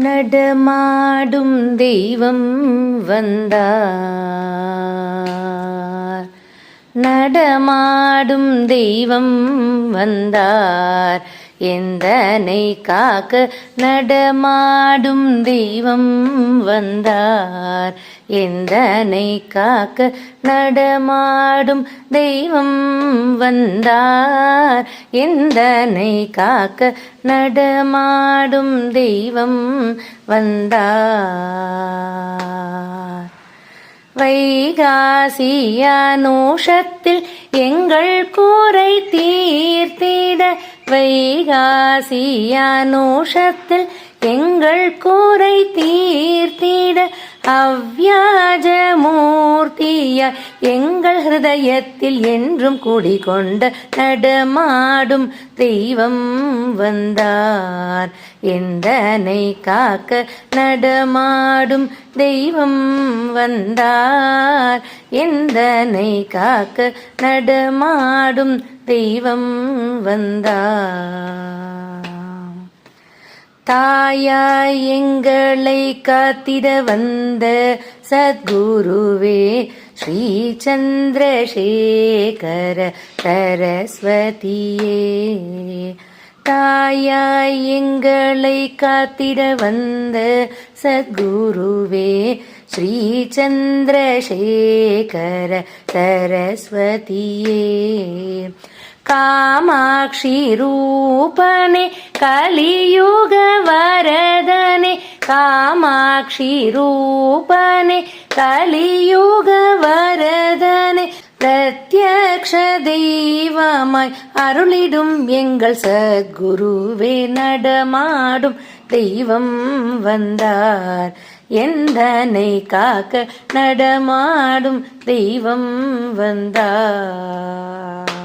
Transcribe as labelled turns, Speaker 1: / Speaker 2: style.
Speaker 1: நடமாடும் தெய்வம் வந்தார், நடமாடும் தெய்வம் வந்தார், எந்தனை காக்க நடமாடும் தெய்வம் வந்தார், எந்தனை காக்க நடமாடும் தெய்வம் வந்தார், எந்தனை காக்க நடமாடும் தெய்வம் வந்தார். வைகாசியானூஷத்தில் எங்கள் கூரை தீர்த்திட, வைகாசியானூஷத்தில் எங்கள் கூரை தீர்த்திட, அவ்வியாஜமூர்த்திய எங்கள் ஹிருதயத்தில் என்றும் குடிகொண்ட நடமாடும் தெய்வம் வந்தார், எந்தனை காக்க நடமாடும் தெய்வம் வந்தார், எந்தனை காக்க நடமாடும் தெய்வம் வந்தார். தாயாய் எங்களை காத்திட வந்த சத்குருவே ஸ்ரீ சந்திரசேகர சரஸ்வதியே, தாயாய் எங்களை காத்திட வந்த சத்குருவே ஸ்ரீ சந்திரசேகர சரஸ்வதியே, காமாட்சி ரூபனே கலியுக வரதனே, காமாட்சி ரூபனே கலியுக வரதனே, பிரத்யக்ஷ தெய்வமாய் அருளிடும் எங்கள் சத்குருவே நடமாடும் தெய்வம் வந்தார், எந்தனை காக்க நடமாடும் தெய்வம் வந்தார்.